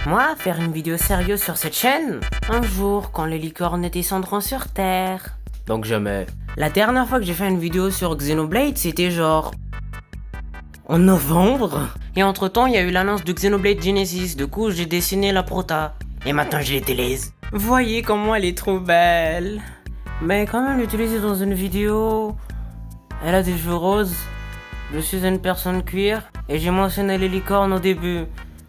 Moi, faire une vidéo sérieuse sur cette chaîne? Un jour, quand les licornes descendront sur Terre. Donc jamais. La dernière fois que j'ai fait une vidéo sur Xenoblade, c'était genre... en novembre. Et entre temps, il y a eu l'annonce de Xenoblade Genesis, du coup j'ai dessiné la prota. Et maintenant je l'utilise. Voyez comment elle est trop belle. Mais quand même l'utiliser dans une vidéo... Elle a des cheveux roses. Je suis une personne queer. Et j'ai mentionné les licornes au début.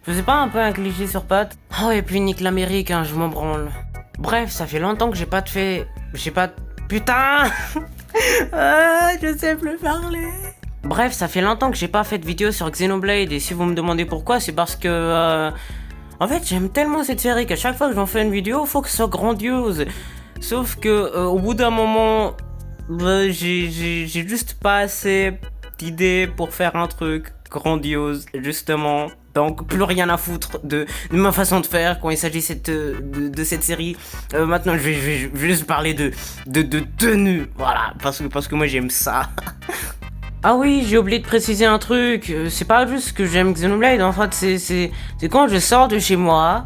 Je sais pas, un peu un cliché sur pattes. Oh, et puis nique l'Amérique, hein, je m'en branle. Bref, ça fait longtemps que j'ai pas de fait... Putain. Je sais plus parler. Bref, ça fait longtemps que j'ai pas fait de vidéo sur Xenoblade. Et si vous me demandez pourquoi, c'est parce que... En fait, j'aime tellement cette série qu'à chaque fois que j'en fais une vidéo, faut que ce soit grandiose. Sauf que au bout d'un moment... j'ai juste pas assez d'idées pour faire un truc grandiose, justement. Donc plus rien à foutre de ma façon de faire quand il s'agit de cette série. Maintenant je vais juste parler de tenue, voilà, parce que moi j'aime ça. Ah oui, j'ai oublié de préciser un truc, c'est pas juste que j'aime Xenoblade, en fait c'est quand je sors de chez moi,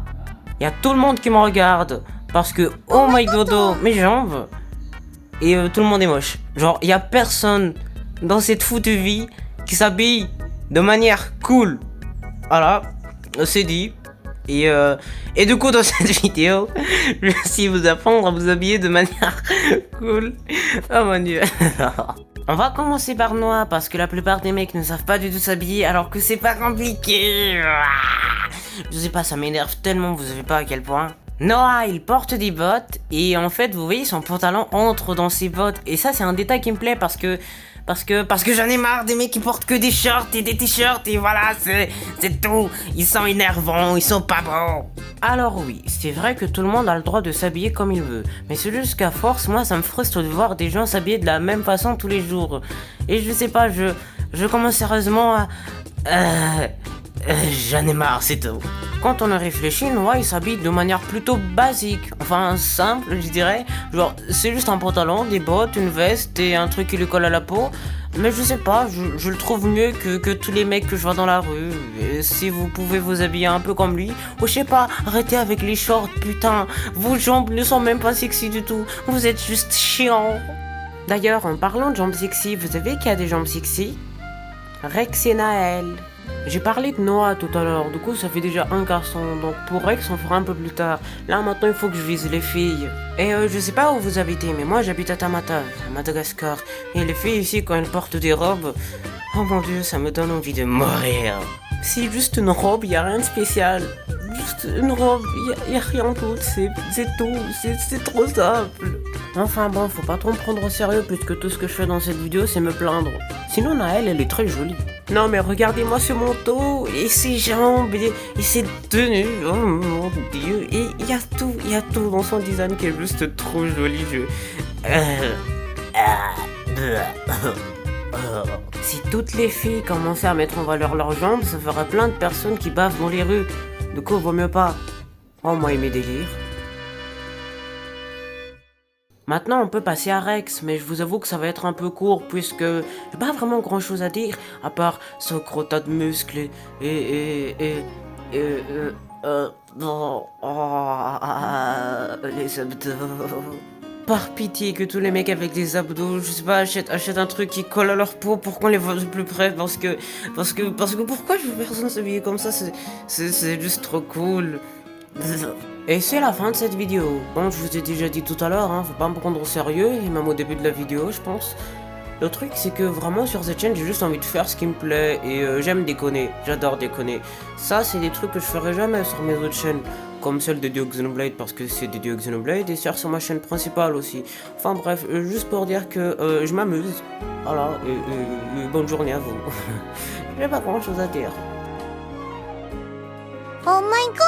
il y a tout le monde qui me regarde, parce que oh my god, oh, mes jambes, et tout le monde est moche. Genre il y a personne dans cette foutue vie qui s'habille de manière cool. Voilà, c'est dit. Et du coup, dans cette vidéo, je vais aussi vous apprendre à vous habiller de manière cool. Oh mon dieu. On va commencer par Noah, parce que la plupart des mecs ne savent pas du tout s'habiller, alors que c'est pas compliqué. Je sais pas, ça m'énerve tellement, vous savez pas à quel point. Noah, il porte des bottes, et en fait, vous voyez, son pantalon entre dans ses bottes. Et ça, c'est un détail qui me plaît, parce que j'en ai marre des mecs qui portent que des shorts et des t-shirts et voilà, c'est tout. Ils sont énervants, ils sont pas bons. Alors oui, c'est vrai que tout le monde a le droit de s'habiller comme il veut. Mais c'est juste qu'à force, moi ça me frustre de voir des gens s'habiller de la même façon tous les jours. Et je sais pas, je commence sérieusement à... j'en ai marre, c'est tout. Quand on y réfléchit, Noah il s'habille de manière plutôt basique, enfin simple je dirais, genre c'est juste un pantalon, des bottes, une veste et un truc qui lui colle à la peau, mais je sais pas, je le trouve mieux que tous les mecs que je vois dans la rue, et si vous pouvez vous habiller un peu comme lui, ou je sais pas, arrêtez avec les shorts, putain, vos jambes ne sont même pas sexy du tout, vous êtes juste chiant. D'ailleurs, en parlant de jambes sexy, vous savez qui a des jambes sexy? Rex et Naël. J'ai parlé de Noah tout à l'heure, du coup ça fait déjà un garçon, donc pour Rex on fera un peu plus tard. Là maintenant il faut que je vise les filles. Et je sais pas où vous habitez, mais moi j'habite à Tamata, à Madagascar. Et les filles ici quand elles portent des robes, oh mon dieu ça me donne envie de mourir. C'est juste une robe, y a rien de spécial. Juste une robe, y a rien d'autre, c'est tout, c'est trop simple. Enfin bon, faut pas trop me prendre au sérieux puisque tout ce que je fais dans cette vidéo c'est me plaindre. Sinon Naël elle est très jolie. Non mais regardez-moi ce manteau et ses jambes et ses tenues, oh mon dieu, et il y a tout dans son design qui est juste trop joli. Si toutes les filles commençaient à mettre en valeur leurs jambes, ça ferait plein de personnes qui bavent dans les rues. Du coup vaut mieux pas. Oh moi et mes délires. Maintenant on peut passer à Rex, mais je vous avoue que ça va être un peu court puisque j'ai pas vraiment grand chose à dire à part ce gros tas de muscles les abdos. Par pitié que tous les mecs avec des abdos, je sais pas, achètent un truc qui colle à leur peau pour qu'on les voit de plus près parce que pourquoi je veux personne s'habiller comme ça, c'est juste trop cool. Et c'est la fin de cette vidéo. Bon, je vous ai déjà dit tout à l'heure, hein, faut pas me prendre au sérieux, et même au début de la vidéo, je pense. Le truc, c'est que vraiment sur cette chaîne, j'ai juste envie de faire ce qui me plaît, et j'aime déconner, j'adore déconner. Ça, c'est des trucs que je ferai jamais sur mes autres chaînes, comme celle de Dio Xenoblade, parce que c'est de Dio Xenoblade, et sur ma chaîne principale aussi. Enfin bref, juste pour dire que je m'amuse. Voilà, et bonne journée à vous. J'ai pas grand chose à dire. Oh my god!